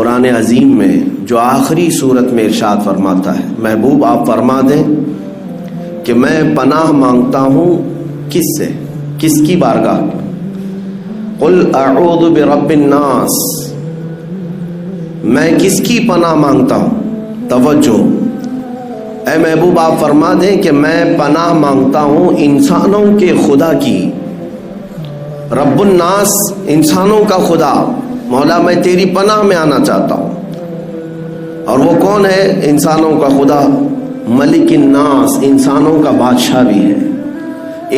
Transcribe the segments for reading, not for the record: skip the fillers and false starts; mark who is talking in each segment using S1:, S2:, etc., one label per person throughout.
S1: قرآن عظیم میں جو آخری صورت میں ارشاد فرماتا ہے، محبوب آپ فرما دیں کہ میں پناہ مانگتا ہوں کس سے، کس کی بارگاہ؟ قل اعوذ برب الناس، میں کس کی پناہ مانگتا ہوں؟ توجہ، اے محبوب آپ فرما دیں کہ میں پناہ مانگتا ہوں انسانوں کے خدا کی۔ رب الناس، انسانوں کا خدا، مولا میں تیری پناہ میں آنا چاہتا ہوں۔ اور وہ کون ہے؟ انسانوں کا خدا، ملک الناس، انسانوں کا بادشاہ بھی ہے،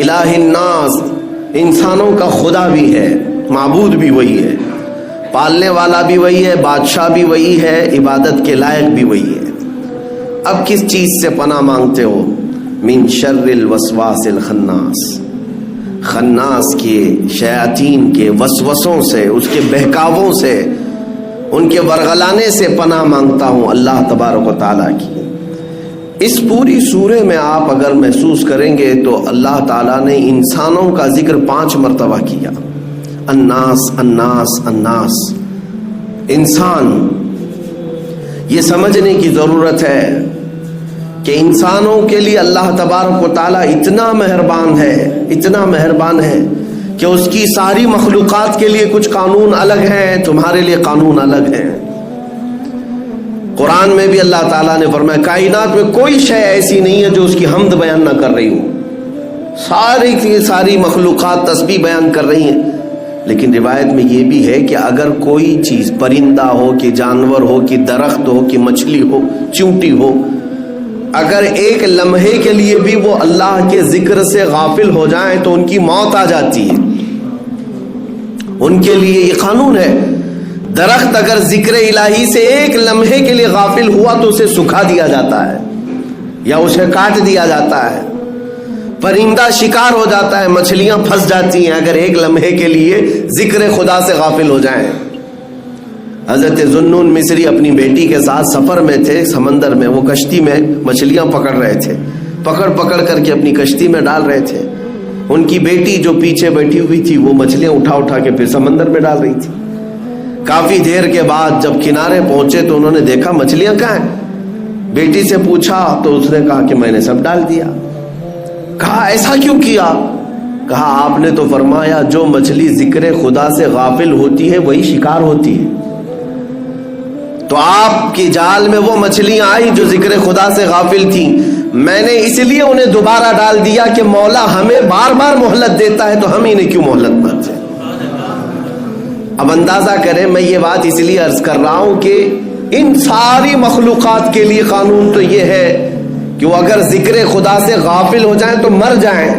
S1: الہ الناس، انسانوں کا خدا بھی ہے، معبود بھی وہی ہے، پالنے والا بھی وہی ہے، بادشاہ بھی وہی ہے، عبادت کے لائق بھی وہی ہے۔ اب کس چیز سے پناہ مانگتے ہو؟ من شر الوسواس الخناس، خناس کے، شیاطین کے وسوسوں سے، اس کے بہکاووں سے، ان کے ورغلانے سے پناہ مانگتا ہوں اللہ تبارک و تعالیٰ کی۔ اس پوری سورہ میں آپ اگر محسوس کریں گے تو اللہ تعالیٰ نے انسانوں کا ذکر 5 مرتبہ کیا۔ الناس الناس الناس، انسان۔ یہ سمجھنے کی ضرورت ہے کہ انسانوں کے لیے اللہ تبارک و تعالیٰ اتنا مہربان ہے، اتنا مہربان ہے کہ اس کی ساری مخلوقات کے لیے کچھ قانون الگ ہیں، تمہارے لیے قانون الگ ہیں۔ قرآن میں بھی اللہ تعالیٰ نے فرمایا کائنات میں کوئی شے ایسی نہیں ہے جو اس کی حمد بیان نہ کر رہی ہو، ساری کی ساری مخلوقات تسبیح بیان کر رہی ہیں۔ لیکن روایت میں یہ بھی ہے کہ اگر کوئی چیز، پرندہ ہو کہ جانور ہو کہ درخت ہو کہ مچھلی ہو، چونٹی ہو، اگر ایک لمحے کے لیے بھی وہ اللہ کے ذکر سے غافل ہو جائیں تو ان کی موت آ جاتی ہے۔ ان کے لیے یہ قانون ہے، درخت اگر ذکر الہی سے ایک لمحے کے لیے غافل ہوا تو اسے سکھا دیا جاتا ہے یا اسے کاٹ دیا جاتا ہے، پرندہ شکار ہو جاتا ہے، مچھلیاں پھنس جاتی ہیں اگر ایک لمحے کے لیے ذکر خدا سے غافل ہو جائیں۔ حضرت ذوالنون مصری اپنی بیٹی کے ساتھ سفر میں تھے، سمندر میں، وہ کشتی میں مچھلیاں پکڑ رہے تھے، پکڑ کر کے اپنی کشتی میں ڈال رہے تھے۔ ان کی بیٹی جو پیچھے بیٹھی ہوئی تھی وہ مچھلیاں اٹھا کے پھر سمندر میں ڈال رہی تھی۔ کافی دیر کے بعد جب کنارے پہنچے تو انہوں نے دیکھا مچھلیاں کہاں ہیں۔ بیٹی سے پوچھا تو اس نے کہا کہ میں نے سب ڈال دیا۔ کہا ایسا کیوں کیا؟ کہا آپ نے تو فرمایا جو مچھلی ذکر خدا سے غافل ہوتی ہے وہی شکار ہوتی ہے، تو آپ کی جال میں وہ مچھلیاں آئی جو ذکر خدا سے غافل تھیں، میں نے اس لیے انہیں دوبارہ ڈال دیا کہ مولا ہمیں بار بار مہلت دیتا ہے تو ہم انہیں کیوں مہلت نہ دیں۔ اب اندازہ کریں، میں یہ بات اس لیے عرض کر رہا ہوں کہ ان ساری مخلوقات کے لیے قانون تو یہ ہے کہ وہ اگر ذکر خدا سے غافل ہو جائیں تو مر جائیں،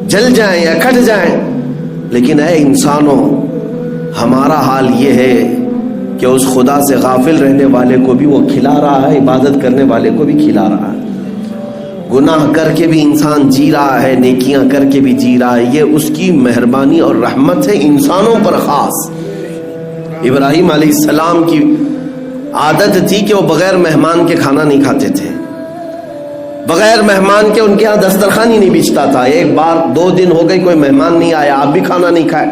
S1: جل جائیں یا کٹ جائیں۔ لیکن اے انسانوں، ہمارا حال یہ ہے کہ اس خدا سے غافل رہنے والے کو بھی وہ کھلا رہا ہے، عبادت کرنے والے کو بھی کھلا رہا ہے۔ گناہ کر کے بھی انسان جی رہا ہے، نیکیاں کر کے بھی جی رہا ہے۔ یہ اس کی مہربانی اور رحمت ہے انسانوں پر خاص۔ ابراہیم علیہ السلام کی عادت تھی کہ وہ بغیر مہمان کے کھانا نہیں کھاتے تھے، بغیر مہمان کے ان کے ہاں دسترخوان ہی نہیں بچھتا تھا۔ ایک بار 2 دن ہو گئے کوئی مہمان نہیں آیا، آپ بھی کھانا نہیں کھائے۔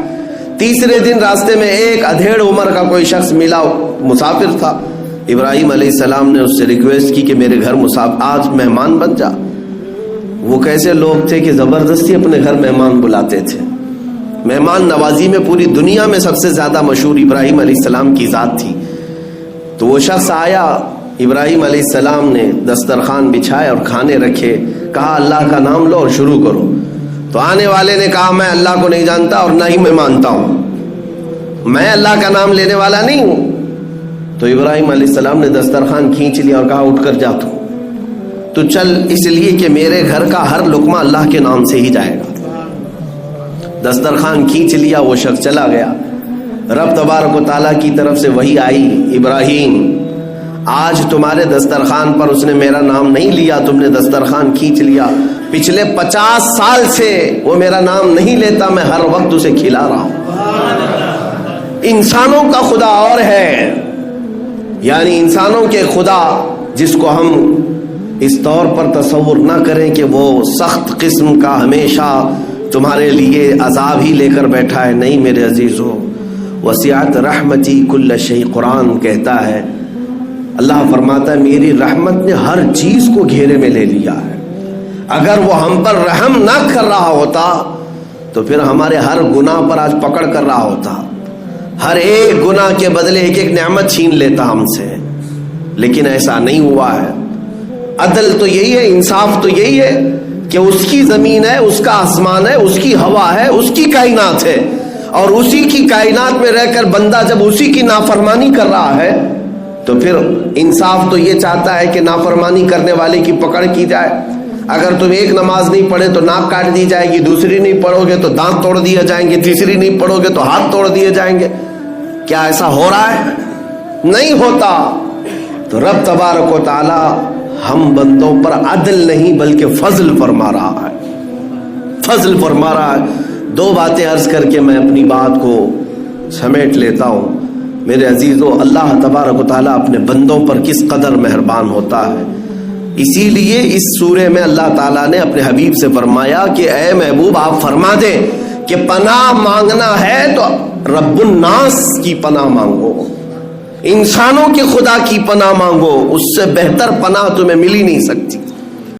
S1: تیسرے دن راستے میں ایک ادھیڑ عمر کا کوئی شخص ملا، مسافر تھا۔ ابراہیم علیہ السلام نے اس سے ریکویسٹ کی کہ میرے گھر آج مہمان بن جا۔ وہ کیسے لوگ تھے کہ زبردستی اپنے گھر مہمان بلاتے تھے۔ مہمان نوازی میں پوری دنیا میں سب سے زیادہ مشہور ابراہیم علیہ السلام کی ذات تھی۔ تو وہ شخص آیا، ابراہیم علیہ السلام نے دسترخوان بچھائے اور کھانے رکھے، کہا اللہ کا نام لو اور شروع کرو۔ تو آنے والے نے کہا میں اللہ کو نہیں جانتا اور نہ ہی میں مانتا ہوں، میں اللہ کا نام لینے والا نہیں ہوں۔ تو ابراہیم علیہ السلام نے دسترخوان کھینچ لیا اور کہا اٹھ کر جا تو چل، اس لیے کہ میرے گھر کا ہر لقمہ اللہ کے نام سے ہی جائے گا۔ دسترخوان کھینچ لیا، وہ شخص چلا گیا۔ رب تبارک و تعالیٰ کی طرف سے وحی آئی، ابراہیم آج تمہارے دسترخوان پر اس نے میرا نام نہیں لیا، تم نے دسترخوان کھینچ لیا، پچھلے 50 سال سے وہ میرا نام نہیں لیتا، میں ہر وقت اسے کھلا رہا ہوں۔ انسانوں کا خدا اور ہے، یعنی انسانوں کے خدا جس کو ہم اس طور پر تصور نہ کریں کہ وہ سخت قسم کا ہمیشہ تمہارے لیے عذاب ہی لے کر بیٹھا ہے، نہیں میرے عزیزو، وسعت رحمتی کل شیء، قرآن کہتا ہے، اللہ فرماتا ہے میری رحمت نے ہر چیز کو گھیرے میں لے لیا ہے۔ اگر وہ ہم پر رحم نہ کر رہا ہوتا تو پھر ہمارے ہر گناہ پر آج پکڑ کر رہا ہوتا، ہر ایک گناہ کے بدلے ایک ایک نعمت چھین لیتا ہم سے، لیکن ایسا نہیں ہوا ہے۔ عدل تو یہی ہے، انصاف تو یہی ہے کہ اس کی زمین ہے، اس کا آسمان ہے، اس کی ہوا ہے، اس کی کائنات ہے، اور اسی کی کائنات میں رہ کر بندہ جب اسی کی نافرمانی کر رہا ہے تو پھر انصاف تو یہ چاہتا ہے کہ نافرمانی کرنے والے کی پکڑ کی جائے۔ اگر تم ایک نماز نہیں پڑھے تو ناک کاٹ دی جائے گی، دوسری نہیں پڑھو گے تو دانت توڑ دیے جائیں گے، تیسری نہیں پڑھو گے تو ہاتھ توڑ دیے جائیں گے۔ کیا ایسا ہو رہا ہے؟ نہیں ہوتا۔ تو رب تبارک و تعالی ہم بندوں پر عدل نہیں بلکہ فضل فرما رہا ہے، فضل فرما رہا ہے۔ دو باتیں عرض کر کے میں اپنی بات کو سمیٹ لیتا ہوں۔ میرے عزیزو، اللہ تبارک و تعالیٰ اپنے بندوں پر کس قدر مہربان ہوتا ہے، اسی لیے اس سورے میں اللہ تعالیٰ نے اپنے حبیب سے فرمایا کہ اے محبوب آپ فرما دیں کہ پناہ مانگنا ہے تو رب الناس کی پناہ مانگو، انسانوں کے خدا کی پناہ مانگو، اس سے بہتر پناہ تمہیں مل ہی نہیں سکتی۔